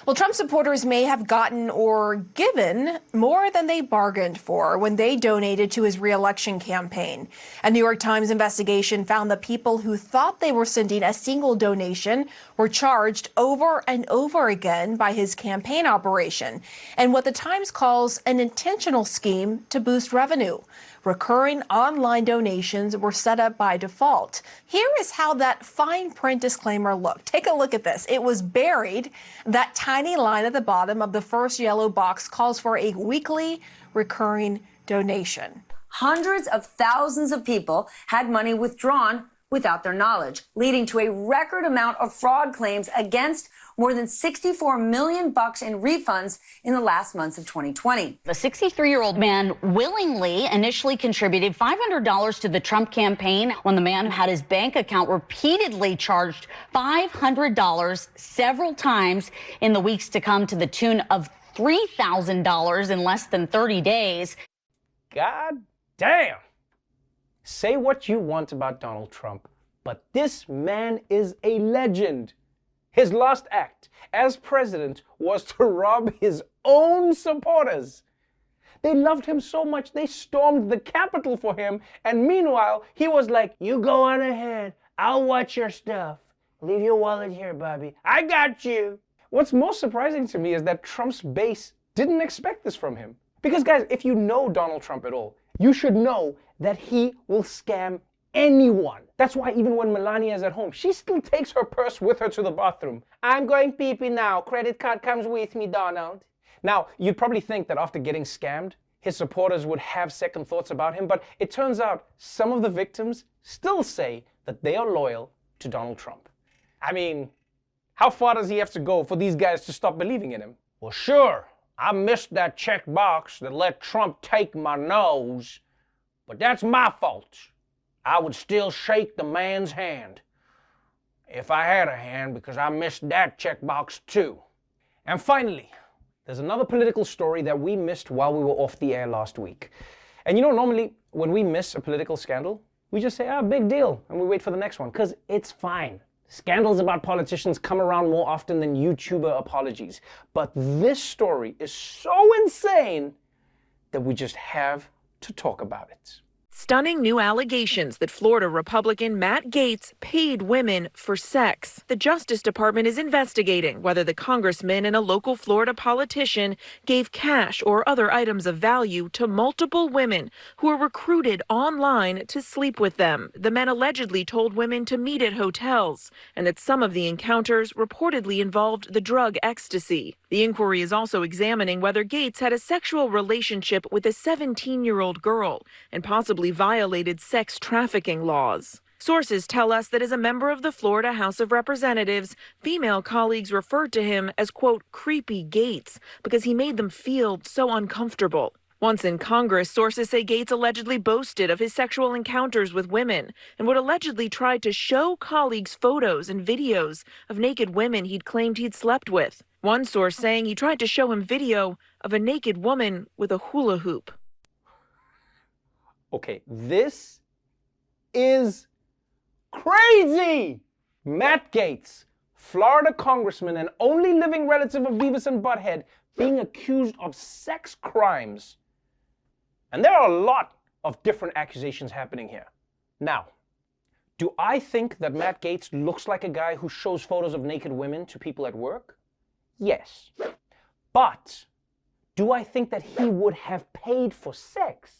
Well, Trump supporters may have gotten or given more than they bargained for when they donated to his reelection campaign. A New York Times investigation found that people who thought they were sending a single donation were charged over and over again by his campaign operation, and what the Times calls an intentional scheme to boost revenue. Recurring online donations were set up by default. Here is how that fine print disclaimer looked. Take a look at this. It was buried. That tiny line at the bottom of the first yellow box calls for a weekly recurring donation. Hundreds of thousands of people had money withdrawn without their knowledge, leading to a record amount of fraud claims against more than $64 million in refunds in the last months of 2020. The 63-year-old man willingly initially contributed $500 to the Trump campaign when the man who had his bank account repeatedly charged $500 several times in the weeks to come, to the tune of $3,000 in less than 30 days. God damn. Say what you want about Donald Trump, but this man is a legend. His last act as president was to rob his own supporters. They loved him so much they stormed the Capitol for him, and meanwhile, he was like, "You go on ahead, I'll watch your stuff. Leave your wallet here, Bobby. I got you." What's most surprising to me is that Trump's base didn't expect this from him. Because guys, if you know Donald Trump at all, you should know that he will scam anyone. That's why even when Melania is at home, she still takes her purse with her to the bathroom. "I'm going pee-pee now. Credit card comes with me, Donald." Now, you'd probably think that after getting scammed, his supporters would have second thoughts about him, but it turns out some of the victims still say that they are loyal to Donald Trump. I mean, how far does he have to go for these guys to stop believing in him? "Well, sure, I missed that check box that let Trump take my nose, but that's my fault. I would still shake the man's hand if I had a hand, because I missed that checkbox too." And finally, there's another political story that we missed while we were off the air last week. And you know, normally when we miss a political scandal, we just say, big deal, and we wait for the next one, because it's fine. Scandals about politicians come around more often than YouTuber apologies. But this story is so insane that we just have to talk about it. Stunning new allegations that Florida Republican Matt Gaetz paid women for sex. The Justice Department is investigating whether the congressman and a local Florida politician gave cash or other items of value to multiple women who were recruited online to sleep with them. The men allegedly told women to meet at hotels, and that some of the encounters reportedly involved the drug ecstasy. The inquiry is also examining whether Gaetz had a sexual relationship with a 17-year-old girl and possibly violated sex trafficking laws. Sources tell us that as a member of the Florida House of Representatives, female colleagues referred to him as, quote, creepy Gaetz, because he made them feel so uncomfortable. Once in Congress, sources say Gaetz allegedly boasted of his sexual encounters with women and would allegedly try to show colleagues photos and videos of naked women he'd claimed he'd slept with. One source saying he tried to show him video of a naked woman with a hula hoop. Okay, this is crazy! Matt Gaetz, Florida congressman and only living relative of Beavis and Butthead, being accused of sex crimes. And there are a lot of different accusations happening here. Now, do I think that Matt Gaetz looks like a guy who shows photos of naked women to people at work? Yes. But do I think that he would have paid for sex?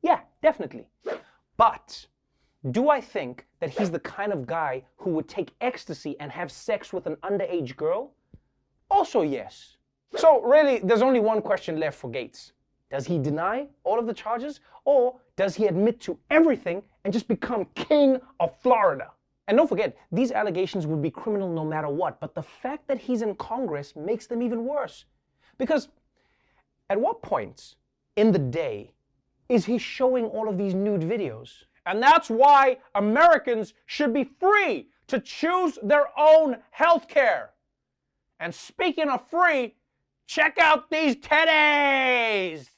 Yeah, definitely. But do I think that he's the kind of guy who would take ecstasy and have sex with an underage girl? Also yes. So really, there's only one question left for Gaetz. Does he deny all of the charges, or does he admit to everything and just become king of Florida? And don't forget, these allegations would be criminal no matter what, but the fact that he's in Congress makes them even worse. Because at what point in the day is he showing all of these nude videos? And that's why Americans should be free to choose their own health care. And speaking of free, check out these teddies!